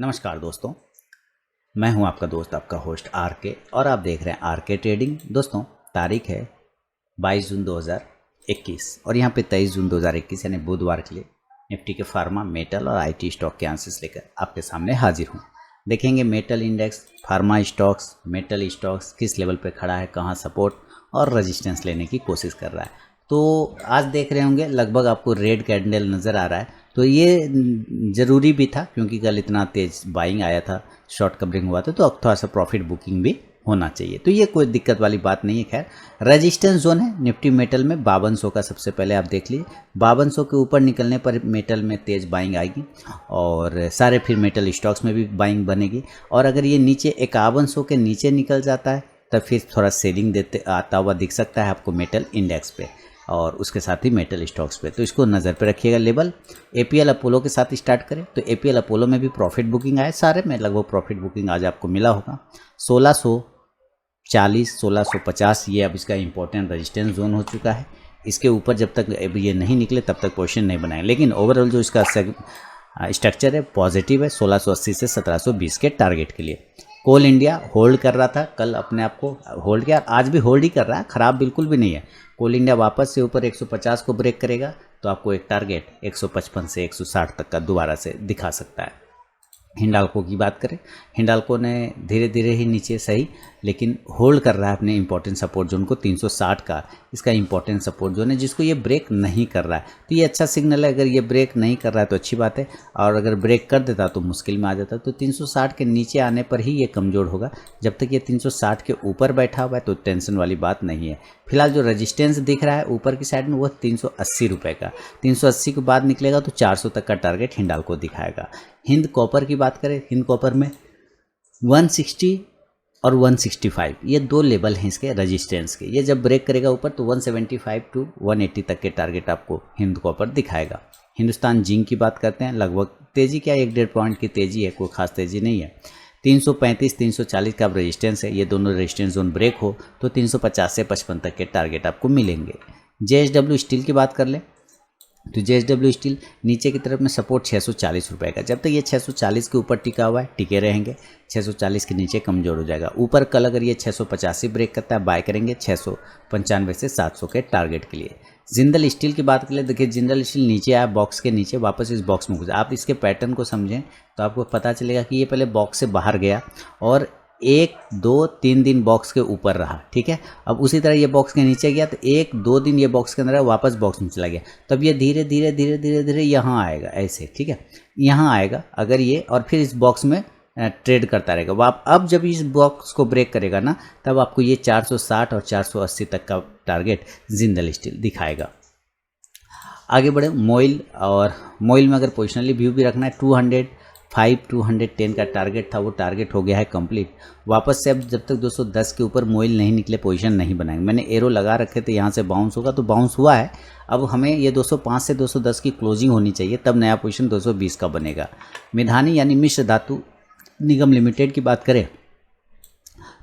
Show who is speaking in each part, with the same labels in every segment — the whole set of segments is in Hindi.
Speaker 1: नमस्कार दोस्तों, मैं हूं आपका दोस्त, आपका होस्ट आर के, और आप देख रहे हैं आर के ट्रेडिंग। दोस्तों, तारीख है 22 जून 2021 और यहां पे 23 जून 2021 यानी बुधवार के लिए निफ्टी के फार्मा, मेटल और आईटी स्टॉक के आंसर्स लेकर आपके सामने हाजिर हूं। देखेंगे metal index, pharma stocks, metal stocks किस लेवल पे खड़ा है, कहां सपोर्ट और रेजिस्टेंस लेने की कोशिश कर रहा है। तो आज देख रहे होंगे लगभग आपको रेड कैंडल नज़र आ रहा है। तो ये ज़रूरी भी था क्योंकि कल इतना तेज बाइंग आया था, शॉर्ट कवरिंग हुआ था, तो अब थोड़ा सा प्रॉफिट बुकिंग भी होना चाहिए। तो ये कोई दिक्कत वाली बात नहीं है। खैर, रेजिस्टेंस जोन है निफ्टी मेटल में 5200 का। सबसे पहले आप देख लीजिए 5200 के ऊपर निकलने पर मेटल में तेज़ बाइंग आएगी और सारे फिर मेटल स्टॉक्स में भी बाइंग बनेगी। और अगर ये नीचे 5100 के नीचे निकल जाता है तब फिर थोड़ा सेलिंग देते आता हुआ दिख सकता है आपको मेटल इंडेक्स पे और उसके साथ ही मेटल स्टॉक्स पे। तो इसको नज़र पे रखिएगा। लेवल एपीएल अपोलो के साथ स्टार्ट करें तो एपीएल अपोलो में भी प्रॉफिट बुकिंग आए, सारे में लगभग प्रॉफिट बुकिंग आज आपको मिला होगा। 1640 1650 ये अब इसका इंपॉर्टेंट रेजिस्टेंस जोन हो चुका है। इसके ऊपर जब तक ये नहीं निकले तब तक पोजीशन नहीं बनाएंगे, लेकिन ओवरऑल जो इसका स्ट्रक्चर है पॉजिटिव है 1680 से 1720 के टारगेट के लिए। कोल इंडिया होल्ड कर रहा था, कल अपने आप को होल्ड किया, आज भी होल्ड ही कर रहा है, ख़राब बिल्कुल भी नहीं है। कोल इंडिया वापस से ऊपर 150 को ब्रेक करेगा तो आपको एक टारगेट 155 से 160 तक का दोबारा से दिखा सकता है। हिंडाल्को की बात करें, हिंडाल्को ने धीरे धीरे ही नीचे सही लेकिन होल्ड कर रहा है अपने इंपॉर्टेंट सपोर्ट जोन को। 360 का इसका इंपॉर्टेंट सपोर्ट जोन है जिसको ये ब्रेक नहीं कर रहा है, तो ये अच्छा सिग्नल है। अगर ये ब्रेक नहीं कर रहा है तो अच्छी बात है, और अगर ब्रेक कर देता तो मुश्किल में आ जाता। तो 360 के नीचे आने पर ही ये कमज़ोर होगा। जब तक ये 360 के ऊपर बैठा हुआ है तो टेंशन वाली बात नहीं है। फिलहाल जो रेजिस्टेंस दिख रहा है ऊपर की साइड में वो 380 रुपये का, 380 के बाद निकलेगा तो 400 तक का टारगेट हिंडाल्को दिखाएगा। हिंद कॉपर की बात करें, हिंद कॉपर में 160 और 165 ये दो लेवल हैं इसके रेजिस्टेंस के। ये जब ब्रेक करेगा ऊपर तो 175 टू 180 तक के टारगेट आपको हिंद कॉपर दिखाएगा। हिंदुस्तान जिंक की बात करते हैं, लगभग तेज़ी क्या 1-1.5 पॉइंट की तेज़ी है, कोई खास तेज़ी नहीं है। 335 340 का रेजिस्टेंस है, ये दोनों रेजिस्टेंस जोन ब्रेक हो तो 350 से 55 तक के टारगेट आपको मिलेंगे। जेएसडब्ल्यू स्टील की बात कर ले तो जेएसडब्ल्यू स्टील नीचे की तरफ में सपोर्ट 640 रुपये का। जब तक ये 640 के ऊपर टिका हुआ है, टिके रहेंगे। 640 के नीचे कमज़ोर हो जाएगा। ऊपर कल अगर ये 685 ब्रेक करता है बाय करेंगे 695 से 700 के टारगेट के लिए। जिंदल स्टील की बात कर ले, देखिए जिंदल स्टील नीचे आया बॉक्स के नीचे, वापस इस बॉक्स में घुसा। आप इसके पैटर्न को समझें तो आपको पता चलेगा कि ये पहले बॉक्स से बाहर गया और 1-2-3 दिन बॉक्स के ऊपर रहा, ठीक है। अब उसी तरह ये बॉक्स के नीचे गया तो 1-2 दिन ये बॉक्स के अंदर वापस बॉक्स में चला गया, तब ये धीरे धीरे धीरे धीरे धीरे यहाँ आएगा ऐसे, ठीक है, यहाँ आएगा अगर ये, और फिर इस बॉक्स में ट्रेड करता रहेगा। वो अब जब इस बॉक्स को ब्रेक करेगा ना तब आपको ये 460 और 480 तक का टारगेट जिंदल स्टील दिखाएगा। आगे बढ़े मोइल, और मोइल में अगर पोजिशनली व्यू भी रखना है 210 का टारगेट था, वो टारगेट हो गया है कंप्लीट। वापस से अब जब तक 210 के ऊपर मोइल नहीं निकले पोजीशन नहीं बनाएंगे। मैंने एरो लगा रखे थे, यहाँ से बाउंस होगा तो बाउंस हुआ है। अब हमें ये 205 से 210 की क्लोजिंग होनी चाहिए, तब नया पोजीशन 220 का बनेगा। मिधानी यानी मिश्र धातु निगम लिमिटेड की बात करें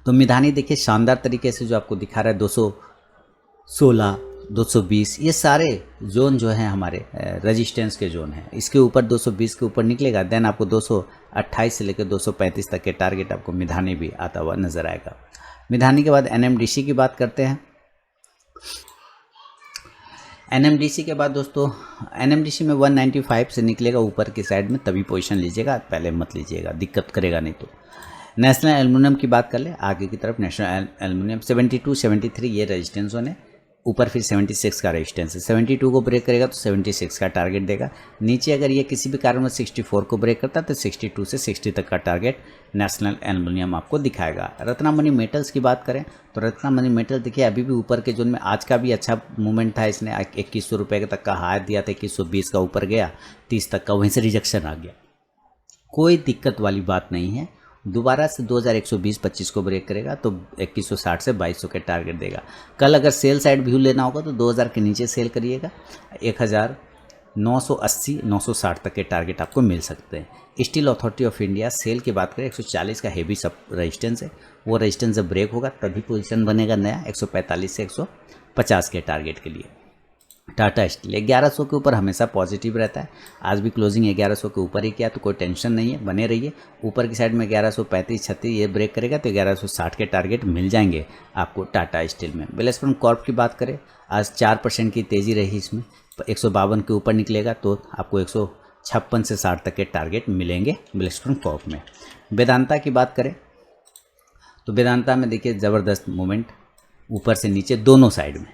Speaker 1: तो मिधानी देखिए शानदार तरीके से जो आपको दिखा रहा है 216 220 ये सारे जोन जो हैं हमारे रेजिस्टेंस के जोन हैं। इसके ऊपर 220 के ऊपर निकलेगा देन आपको 228 से लेकर 235 तक के टारगेट आपको मिधानी भी आता हुआ नजर आएगा। मिधानी के बाद एनएमडीसी की बात करते हैं। एनएमडीसी के बाद दोस्तों एनएमडीसी में 195 से निकलेगा ऊपर की साइड में, तभी पोजीशन लीजिएगा, पहले मत लीजिएगा, दिक्कत करेगा नहीं तो। नेशनल एल्युमिनियम की बात कर ले आगे की तरफ, नेशनल एल्युमिनियम 72 73 ये रेजिस्टेंस जोन है। ऊपर फिर 76 का रेजिस्टेंस है, 72 को ब्रेक करेगा तो 76 का टारगेट देगा। नीचे अगर ये किसी भी कारण में 64 को ब्रेक करता है तो 62 से 60 तक का टारगेट नेशनल एल्युमिनियम आपको दिखाएगा। रत्नामणि मेटल्स की बात करें तो रत्नामणि मेटल देखिए अभी भी ऊपर के जोन में, आज का भी अच्छा मूवमेंट था, इसने 2100 रुपये तक का हाई दिया था, 2120 का ऊपर गया, 30 तक का, वहीं से रिजेक्शन आ गया। कोई दिक्कत वाली बात नहीं है, दोबारा से 2120-25 को ब्रेक करेगा तो 2160 से 2200 के टारगेट देगा। कल अगर सेल साइड व्यू लेना होगा तो 2000 के नीचे सेल करिएगा, 1980 960 तक के टारगेट आपको मिल सकते हैं। Steel authority of India SAIL की बात करें 140 का हेवी सब रेजिस्टेंस है, वो रेजिस्टेंस जब ब्रेक होगा तभी पोजीशन बनेगा नया 145 से 150 के टारगेट के लिए। टाटा स्टील 1100 के ऊपर हमेशा पॉजिटिव रहता है। आज भी क्लोजिंग 1100 के ऊपर ही किया, तो कोई टेंशन नहीं है, बने रहिए। ऊपर की साइड में 1135-36 ये ब्रेक करेगा तो 1160 के टारगेट मिल जाएंगे आपको टाटा स्टील में। बिलस्पन कॉर्प की बात करें, आज 4% की तेज़ी रही इसमें, 152 के ऊपर निकलेगा तो आपको 156 से 60 तक के टारगेट मिलेंगे बिलस्पन कॉर्प में। वेदांता की बात करें तो वेदांता में देखिए ज़बरदस्त मूवमेंट ऊपर से नीचे दोनों साइड में।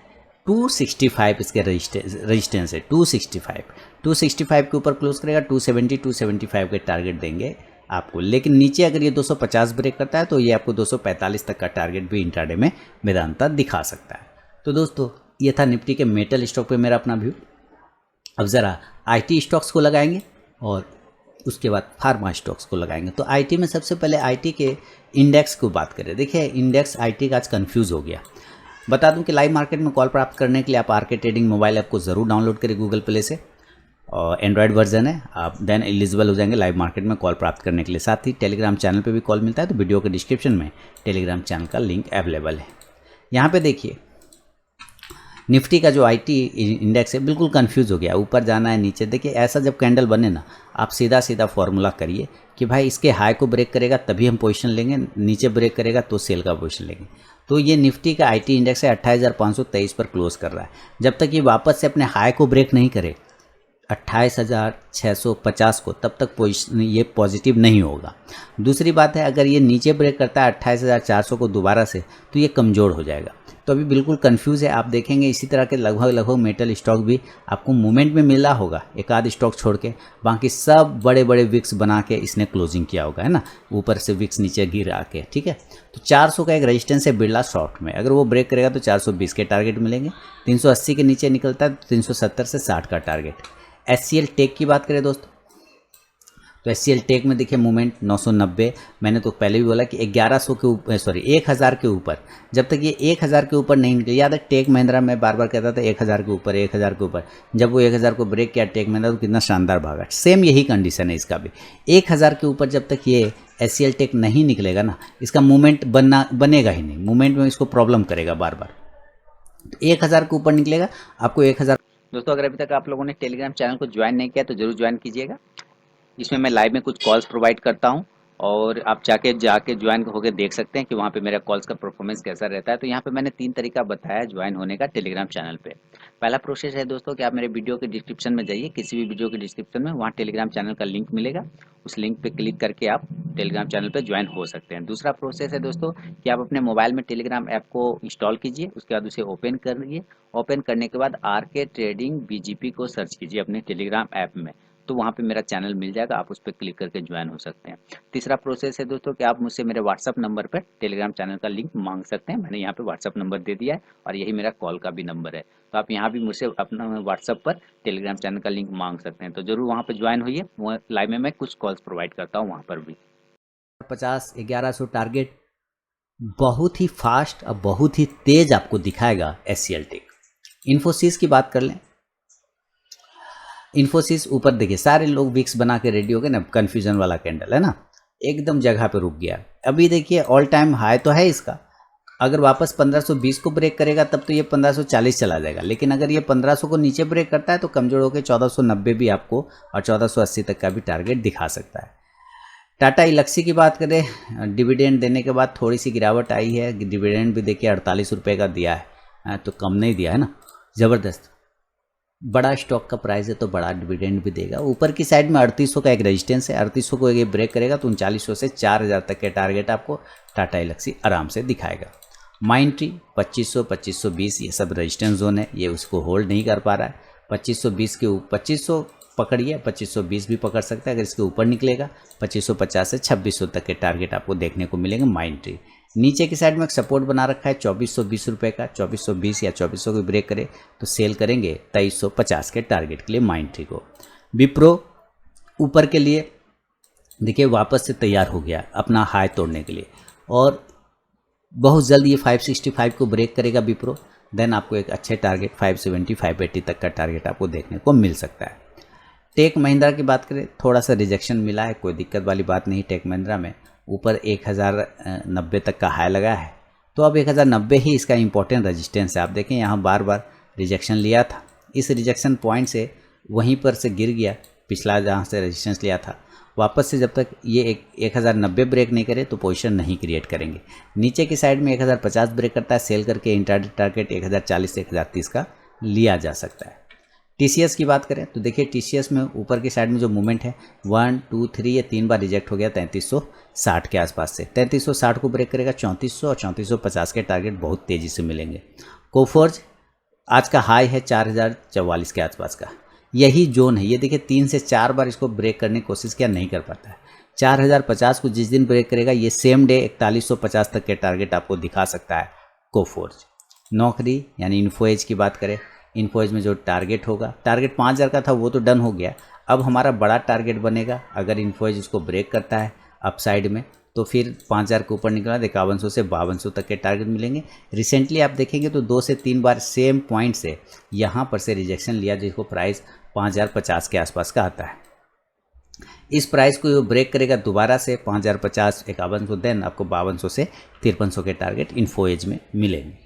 Speaker 1: 265 इसके रजिस्टेंस है, 265 के ऊपर क्लोज करेगा, 270-275 के टारगेट देंगे आपको। लेकिन नीचे अगर ये 250 ब्रेक करता है तो ये आपको 245 तक का टारगेट भी इंट्राडे में वेदांता दिखा सकता है। तो दोस्तों ये था निफ्टी के मेटल स्टॉक पे मेरा अपना व्यू। अब ज़रा आईटी स्टॉक्स को लगाएंगे और उसके बाद फार्मा स्टॉक्स को लगाएंगे। तो आईटी में सबसे पहले आईटी के इंडेक्स को बात करें। देखिए इंडेक्स आईटी का आज कंफ्यूज हो गया। बता दूं कि लाइव मार्केट में कॉल प्राप्त करने के लिए आप आरके ट्रेडिंग मोबाइल ऐप को ज़रूर डाउनलोड करें गूगल प्ले से, और एंड्रॉयड वर्जन है, आप देन एलिजिबल हो जाएंगे लाइव मार्केट में कॉल प्राप्त करने के लिए। साथ ही टेलीग्राम चैनल पे भी कॉल मिलता है, तो वीडियो के डिस्क्रिप्शन में टेलीग्राम चैनल का लिंक अवेलेबल है। यहाँ पे देखिए निफ्टी का जो आईटी इंडेक्स है बिल्कुल कंफ्यूज हो गया, ऊपर जाना है नीचे। देखिए ऐसा जब कैंडल बने ना, आप सीधा सीधा फॉर्मूला करिए कि भाई इसके हाई को ब्रेक करेगा तभी हम पोजीशन लेंगे, नीचे ब्रेक करेगा तो सेल का पोजीशन लेंगे। तो ये निफ्टी का आईटी इंडेक्स है 28,523 पर क्लोज कर रहा है। जब तक ये वापस से अपने हाई को ब्रेक नहीं करे 28,650 को, तब तक पोजीशन ये पॉजिटिव नहीं होगा। दूसरी बात है अगर ये नीचे ब्रेक करता है 28,400 को दोबारा से, तो ये कमज़ोर हो जाएगा। तो अभी बिल्कुल कंफ्यूज है। आप देखेंगे इसी तरह के लगभग मेटल स्टॉक भी आपको मूवमेंट में मिला होगा, एक आध स्टॉक छोड़ के, बाकी सब बड़े बड़े विक्स बना के इसने क्लोजिंग किया होगा, है ना, ऊपर से विक्स नीचे गिर आके। ठीक है, तो 400 का एक रेजिस्टेंस है बिरला सॉफ्ट में, अगर वो ब्रेक करेगा तो 420 के टारगेट मिलेंगे। 380 के नीचे निकलता है तो 370 से 60 का टारगेट। एचसीएल टेक की बात करें दोस्तों, तो एचसीएल टेक में देखिए मूवमेंट 990, मैंने तो पहले भी बोला कि 1100 के ऊपर, सॉरी 1000 के ऊपर, जब तक ये 1000 के ऊपर नहीं निकले, याद है टेक महिंद्रा में बार बार कहता था 1000 के ऊपर 1000 के ऊपर, जब वो 1000 को ब्रेक किया टेक महिंद्रा तो कितना शानदार भागा। सेम यही कंडीशन है इसका भी, 1000 के ऊपर जब तक ये एचसीएल टेक नहीं निकलेगा ना, इसका मूवमेंट बनेगा ही नहीं, मूवमेंट में इसको प्रॉब्लम करेगा बार बार। 1000 के ऊपर निकलेगा आपको 1000। दोस्तों अगर अभी तक आप लोगों ने टेलीग्राम चैनल को ज्वाइन नहीं किया तो जरूर ज्वाइन कीजिएगा। इसमें मैं लाइव में कुछ कॉल्स प्रोवाइड करता हूं और आप जाके ज्वाइन होकर देख सकते हैं कि वहाँ पे मेरा कॉल्स का परफॉर्मेंस कैसा रहता है। तो यहाँ पे मैंने 3 तरीका बताया ज्वाइन होने का टेलीग्राम चैनल पे। पहला प्रोसेस है दोस्तों कि आप मेरे वीडियो के डिस्क्रिप्शन में जाइए, किसी भी वीडियो के डिस्क्रिप्शन में वहाँ टेलीग्राम चैनल का लिंक मिलेगा, उस लिंक पे क्लिक करके आप टेलीग्राम चैनल पे ज्वाइन हो सकते हैं। दूसरा प्रोसेस है दोस्तों कि आप अपने मोबाइल में टेलीग्राम ऐप को इंस्टॉल कीजिए, उसके बाद उसे ओपन करिए। ओपन करने के बाद आरके ट्रेडिंग बीजीपी को सर्च कीजिए अपने टेलीग्राम ऐप में, तो वहाँ पे मेरा चैनल मिल जाएगा, आप उस पर क्लिक करके ज्वाइन हो सकते हैं। तीसरा प्रोसेस है दोस्तों कि आप मुझसे मेरे व्हाट्सअप नंबर पर टेलीग्राम चैनल का लिंक मांग सकते हैं। मैंने यहाँ पे व्हाट्सअप नंबर दे दिया है और यही मेरा कॉल का भी नंबर है, तो आप यहाँ भी मुझसे अपना व्हाट्सअप पर टेलीग्राम चैनल का लिंक मांग सकते हैं। तो जरूर वहाँ पर ज्वाइन होइए, लाइव में मैं कुछ कॉल्स प्रोवाइड करता हूँ वहाँ पर भी। 50-1100 टारगेट बहुत ही फास्ट और बहुत ही तेज आपको दिखाएगा एचसीएल टेक। इन्फोसिस की बात कर लें, इन्फोसिस ऊपर देखिए सारे लोग विक्स बना के रेडी हो गए ना, कन्फ्यूजन वाला कैंडल है ना, एकदम जगह पे रुक गया। अभी देखिए ऑल टाइम हाई तो है इसका, अगर वापस 1520 को ब्रेक करेगा तब तो ये 1540 चला जाएगा, लेकिन अगर ये 1500 को नीचे ब्रेक करता है तो कमजोर होकर 1490 भी आपको और 1480 तक का भी टारगेट दिखा सकता है। टाटा इलक्सी की बात करें, डिविडेंड देने के बाद थोड़ी सी गिरावट आई है, डिविडेंड भी देखिए 48 रुपये का दिया है, तो कम नहीं दिया है ना, ज़बरदस्त। बड़ा स्टॉक का प्राइस है तो बड़ा डिविडेंड भी देगा। ऊपर की साइड में 3800 का एक रेजिस्टेंस है, 3800 को ये ब्रेक करेगा तो 3900 से 4000 तक के टारगेट आपको टाटा इलक्सी आराम से दिखाएगा। माइंट्री 2500, 2520 ये सब रेजिस्टेंस जोन है, ये उसको होल्ड नहीं कर पा रहा है। 2520 के ऊपर 2500 पकड़िए, 2520 भी पकड़ सकता है, अगर इसके ऊपर निकलेगा 2550 से 2600 तक के टारगेट आपको देखने को मिलेंगे। माइंट्री नीचे की साइड में एक सपोर्ट बना रखा है 2420 रुपये का, 2420 या 2400 को ब्रेक करे तो सेल करेंगे 2350 के टारगेट के लिए माइंट्री को। विप्रो ऊपर के लिए देखिए वापस से तैयार हो गया अपना हाई तोड़ने के लिए, और बहुत जल्द ये 565 को ब्रेक करेगा विप्रो, देन आपको एक अच्छे टारगेट 570 580 तक का टारगेट आपको देखने को मिल सकता है। टेक महिंद्रा की बात करें, थोड़ा सा रिजेक्शन मिला है, कोई दिक्कत वाली बात नहीं। टेक महिंद्रा में ऊपर 1090 तक का हाई लगा है, तो अब 1090 ही इसका इंपॉर्टेंट रेजिस्टेंस है। आप देखें यहाँ बार बार रिजेक्शन लिया था, इस रिजेक्शन पॉइंट से वहीं पर से गिर गया, पिछला जहाँ से रेजिस्टेंस लिया था, वापस से जब तक ये 1090 ब्रेक नहीं करे तो पोजीशन नहीं क्रिएट करेंगे। नीचे की साइड में 1050 ब्रेक करता है, सेल करके इंट्राडे टारगेट 1040 से 1030 का लिया जा सकता है। टीसीएस की बात करें तो देखिए टीसीएस में ऊपर की साइड में जो मूवमेंट है 1 2 3 ये 3 बार रिजेक्ट हो गया 3360 के आसपास से। 3360 को ब्रेक करेगा 3400 और 3450 के टारगेट बहुत तेज़ी से मिलेंगे। कोफोर्ज आज का हाई है 4044 के आसपास का, यही जोन है। ये देखिए 3 से 4 बार इसको ब्रेक करने की कोशिश किया, नहीं कर पाता है। 4050 को जिस दिन ब्रेक करेगा ये सेम डे 4150 तक के टारगेट आपको दिखा सकता है कोफोर्ज। नौकरी यानी इन्फोएज की बात करें, इन्फोएज में जो टारगेट होगा, टारगेट 5000 का था वो तो डन हो गया, अब हमारा बड़ा टारगेट बनेगा अगर इन्फोएज इसको ब्रेक करता है अपसाइड में तो फिर 5000 के ऊपर निकला 5100 से 5200 तक के टारगेट मिलेंगे। रिसेंटली आप देखेंगे तो 2 से 3 बार सेम पॉइंट से यहाँ पर से रिजेक्शन लिया जिसको प्राइस 5050 के आसपास का आता है। इस प्राइस को ब्रेक करेगा दोबारा से 5050 5100, देन आपको 5200 से 5300 के टारगेट इन्फोएज में मिलेंगे।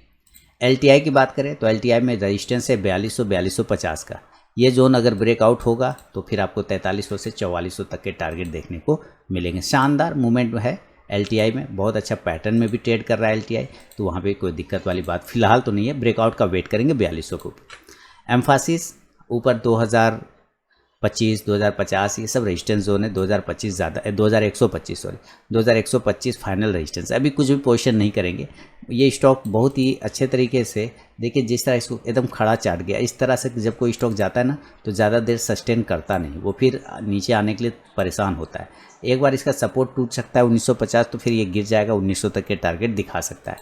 Speaker 1: एलटीआई की बात करें तो एलटीआई में रेजिस्टेंस है 4200 4250 का, ये जोन अगर ब्रेकआउट होगा तो फिर आपको 4300 से 4400 तक के टारगेट देखने को मिलेंगे। शानदार मूवमेंट है एलटीआई में, बहुत अच्छा पैटर्न में भी ट्रेड कर रहा है एलटीआई, तो वहाँ पे कोई दिक्कत वाली बात फिलहाल तो नहीं है। ब्रेकआउट का वेट करेंगे 4200 के ऊपर। एम्फासिस ऊपर 2025 2050 ये सब रेजिस्टेंस जोन है। 2025 ज़्यादा 2125 फाइनल रेजिस्टेंस, अभी कुछ भी पोजीशन नहीं करेंगे। ये स्टॉक बहुत ही अच्छे तरीके से देखिए, जिस तरह इसको एकदम खड़ा चाट गया, इस तरह से जब कोई स्टॉक जाता है ना तो ज़्यादा देर सस्टेन करता नहीं, वो फिर नीचे आने के लिए परेशान होता है। एक बार इसका सपोर्ट टूट सकता है 1950, तो फिर ये गिर जाएगा 1900 तक के टारगेट दिखा सकता है।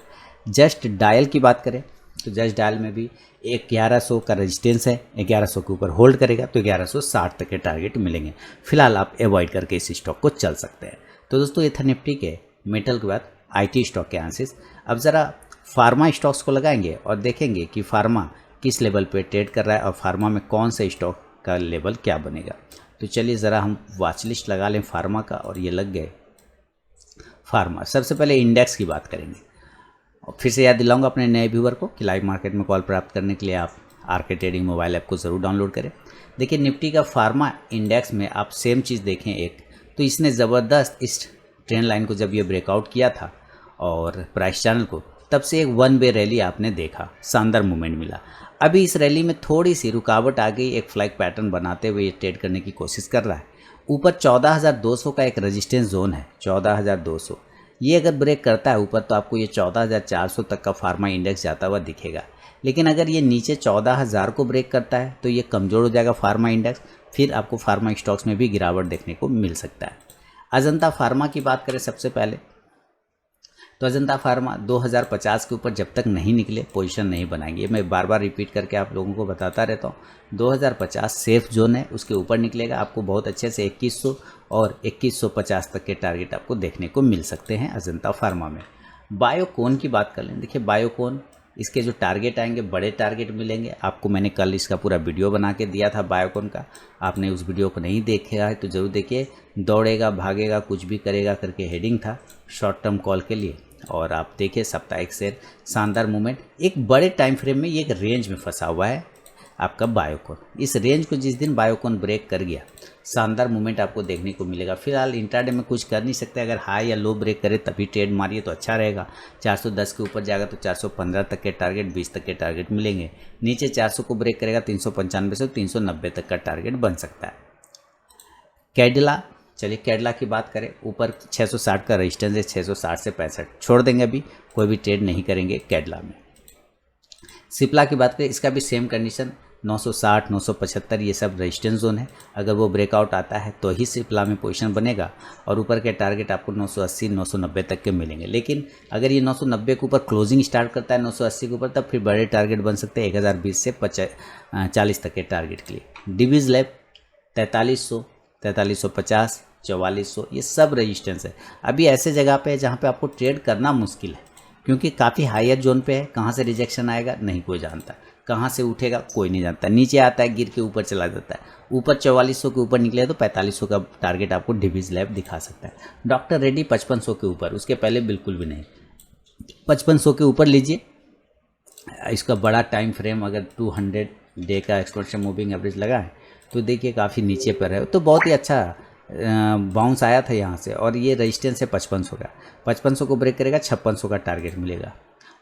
Speaker 1: जस्ट डायल की बात करें तो जस्ट डायल में भी 1100 का रेजिस्टेंस है, 1100 के ऊपर होल्ड करेगा तो 1160 तक के टारगेट मिलेंगे। फिलहाल आप अवॉइड करके इस स्टॉक को चल सकते हैं। तो दोस्तों ये था निफ्टी के मेटल के बाद आईटी स्टॉक के एनालिसिस। अब ज़रा फार्मा स्टॉक्स को लगाएंगे और देखेंगे कि फार्मा किस लेवल पे ट्रेड कर रहा है और फार्मा में कौन सा स्टॉक का लेवल क्या बनेगा। तो चलिए ज़रा हम वॉच लिस्ट लगा लें फार्मा का, और ये लग गए फार्मा। सबसे पहले इंडेक्स की बात करेंगे, और फिर से याद दिलाऊंगा अपने नए व्यूअर को कि लाइव मार्केट में कॉल प्राप्त करने के लिए आप आरके ट्रेडिंग मोबाइल ऐप को ज़रूर डाउनलोड करें। देखिए निफ्टी का फार्मा इंडेक्स में आप सेम चीज़ देखें एक, तो इसने ज़बरदस्त इस ट्रेंड लाइन को जब ये ब्रेकआउट किया था और प्राइस चैनल को, तब से एक वन वे रैली आपने देखा, शानदार मूवमेंट मिला। अभी इस रैली में थोड़ी सी रुकावट आ गई, एक फ्लैग पैटर्न बनाते हुए ये ट्रेड करने की कोशिश कर रहा है। ऊपर 14200 का एक रेजिस्टेंस जोन है, 14200, ये अगर ब्रेक करता है ऊपर तो आपको ये 14400 तक का फार्मा इंडेक्स जाता हुआ दिखेगा। लेकिन अगर ये नीचे 14000 को ब्रेक करता है तो ये कमज़ोर हो जाएगा फार्मा इंडेक्स, फिर आपको फार्मा स्टॉक्स में भी गिरावट देखने को मिल सकता है। अजंता फार्मा की बात करें सबसे पहले, तो अजंता फार्मा 2050 के ऊपर जब तक नहीं निकले पोजीशन नहीं बनाएंगे। मैं बार बार रिपीट करके आप लोगों को बताता रहता हूँ। 2050 सेफ जोन है, उसके ऊपर निकलेगा आपको बहुत अच्छे से 2100 और 2150 तक के टारगेट आपको देखने को मिल सकते हैं अजंता फार्मा में। बायोकॉन की बात कर लें, देखिए बायोकॉन इसके जो टारगेट आएंगे बड़े टारगेट मिलेंगे आपको। मैंने कल इसका पूरा वीडियो बना के दिया था बायोकॉन का, आपने उस वीडियो को नहीं देखा है तो ज़रूर देखिए। दौड़ेगा भागेगा कुछ भी करेगा करके हेडिंग था शॉर्ट टर्म कॉल के लिए, और आप देखिए साप्ताहिक शेयर शानदार मूवमेंट। एक बड़े टाइम फ्रेम में ये एक रेंज में फंसा हुआ है आपका बायोकॉन। इस रेंज को जिस दिन बायोकॉन ब्रेक कर गया शानदार मूवमेंट आपको देखने को मिलेगा। फिलहाल इंट्राडे में कुछ कर नहीं सकते, अगर हाई या लो ब्रेक करे तभी ट्रेड मारिए तो अच्छा रहेगा। 410 के ऊपर जाएगा तो 415 तक के टारगेट 20 तक के टारगेट मिलेंगे। नीचे 400 को ब्रेक करेगा 395 से 390 तक का टारगेट बन सकता है। कैडिला, चलिए कैडिला की बात करें, ऊपर 660 का रेजिस्टेंस है, 660 से 65 छोड़ देंगे, अभी कोई भी ट्रेड नहीं करेंगे कैडिला में। सिप्ला की बात करें, इसका भी सेम कंडीशन 960 975 ये सब रेजिस्टेंस जोन है। अगर वो ब्रेकआउट आता है तो ही सिप्ला में पोजीशन बनेगा, और ऊपर के टारगेट आपको 980 990 तक के मिलेंगे। लेकिन अगर ये 990 के ऊपर क्लोजिंग स्टार्ट करता है 980 के ऊपर, तब फिर बड़े टारगेट बन सकते हैं 1020 से 40 तक के टारगेट के लिए। डिवीज लैब 4300 4350 4400 ये सब रेजिस्टेंस है। अभी ऐसे जगह पे है जहाँ पे आपको ट्रेड करना मुश्किल है, क्योंकि काफ़ी हायर जोन पे है। कहाँ से रिजेक्शन आएगा नहीं कोई जानता, कहाँ से उठेगा कोई नहीं जानता। नीचे आता है गिर के ऊपर चला जाता है, ऊपर 4400 के ऊपर निकले तो 4500 का टारगेट आपको डिवीज लैब दिखा सकता है। डॉक्टर रेड्डी 5500 के ऊपर, उसके पहले बिल्कुल भी नहीं। 5500 के ऊपर लीजिए, इसका बड़ा टाइम फ्रेम अगर 200 डे का एक्सपोनेंशियल मूविंग एवरेज लगा है तो देखिए काफ़ी नीचे पर है, तो बहुत ही अच्छा बाउंस आया था यहाँ से और ये रेजिस्टेंस है 5500 का। 5500 को ब्रेक करेगा 5600 का टारगेट मिलेगा।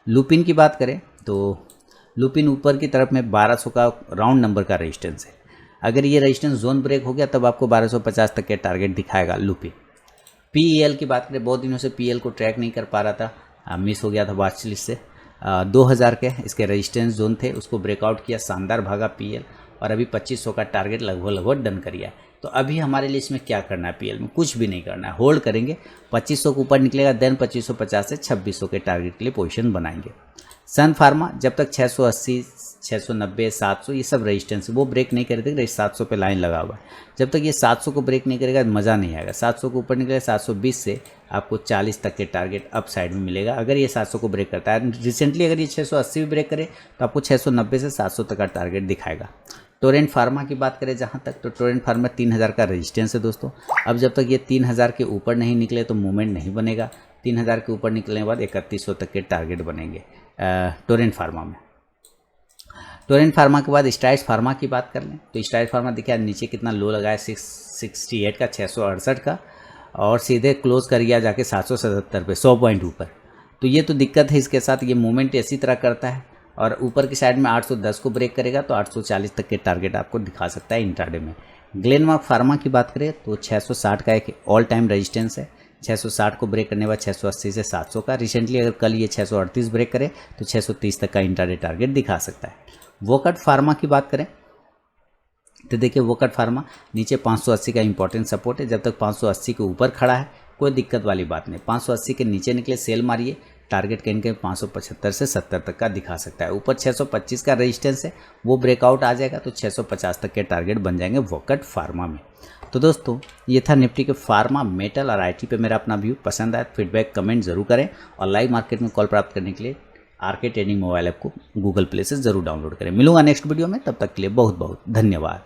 Speaker 1: लुपिन की बात करें तो लुपिन ऊपर की तरफ में 1200 का राउंड नंबर का रेजिस्टेंस है। अगर ये रेजिस्टेंस जोन ब्रेक हो गया तब आपको 1250 तक के टारगेट दिखाएगा लुपिन। पीईएल की बात करें, बहुत दिनों से पीईएल को ट्रैक नहीं कर पा रहा था, मिस हो गया था वॉच लिस्ट से। 2000 के इसके रेजिस्टेंस जोन थे, उसको ब्रेकआउट किया, शानदार भागा पीईएल और अभी 2500 का टारगेट लगभग डन कर गया। तो अभी हमारे लिए इसमें क्या करना है, पीएल में कुछ भी नहीं करना है, होल्ड करेंगे। 2500 के ऊपर निकलेगा देन 2550 से 2600 के टारगेट के लिए पोजीशन बनाएंगे। सन फार्मा जब तक 680, 690, 700 ये सब रेजिस्टेंस वो ब्रेक नहीं करे थे, 700 पे लाइन लगा हुआ है। जब तक ये 700 को ब्रेक नहीं करेगा मज़ा नहीं आएगा। 700 के ऊपर निकलेगा 720 से आपको 40 तक के टारगेट अप साइड में मिलेगा अगर ये 700 को ब्रेक करता है। रिसेंटली अगर ये 680 भी ब्रेक करे तो आपको 690 से 700 तक का टारगेट दिखाएगा। टोरेंट फार्मा की बात करें जहाँ तक, तो टोरेंट फार्मा 3000 का रेजिस्टेंस है दोस्तों। अब जब तक ये 3000 के ऊपर नहीं निकले तो मूवमेंट नहीं बनेगा। 3000 के ऊपर निकलने के बाद 3100 तक के टारगेट बनेंगे टोरेंट फार्मा में। टोरेंट फार्मा के बाद स्ट्राइड्स फार्मा की बात कर लें तो स्ट्राइड्स फार्मा देखिए नीचे कितना लो लगा है 668 का, 668 का और सीधे क्लोज कर गया जाके 777 पे, 100 पॉइंट ऊपर। तो ये तो दिक्कत है इसके साथ, ये मूवमेंट इसी तरह करता है और ऊपर की साइड में 810 को ब्रेक करेगा तो 840 तक के टारगेट आपको दिखा सकता है इंट्राडे में। ग्लेनमार्क फार्मा की बात करें तो 660 का एक ऑल टाइम रेजिस्टेंस है। 660 को ब्रेक करने के बाद 680 से 700 का। रिसेंटली अगर कल ये 638 ब्रेक करे तो 630 तक का इंट्राडे टारगेट दिखा सकता है। वोकट फार्मा की बात करें तो देखिए वोकट फार्मा नीचे 580 का इंपॉर्टेंट सपोर्ट है। जब तक 580 के ऊपर खड़ा है कोई दिक्कत वाली बात नहीं। 580 के नीचे निकले सेल मारिए, टारगेट कहीं कहीं 575 से 70 तक का दिखा सकता है। ऊपर 625 का रेजिस्टेंस है, वो ब्रेकआउट आ जाएगा तो 650 तक के टारगेट बन जाएंगे वोकट फार्मा में। तो दोस्तों ये था निफ्टी के फार्मा, मेटल और आईटी पे मेरा अपना व्यू। पसंद आया फीडबैक कमेंट जरूर करें और लाइव मार्केट में कॉल प्राप्त करने के लिए आरके ट्रेडिंग मोबाइल ऐप को गूगल प्ले से जरूर डाउनलोड करें। मिलूंगा नेक्स्ट वीडियो में, तब तक के लिए बहुत बहुत धन्यवाद।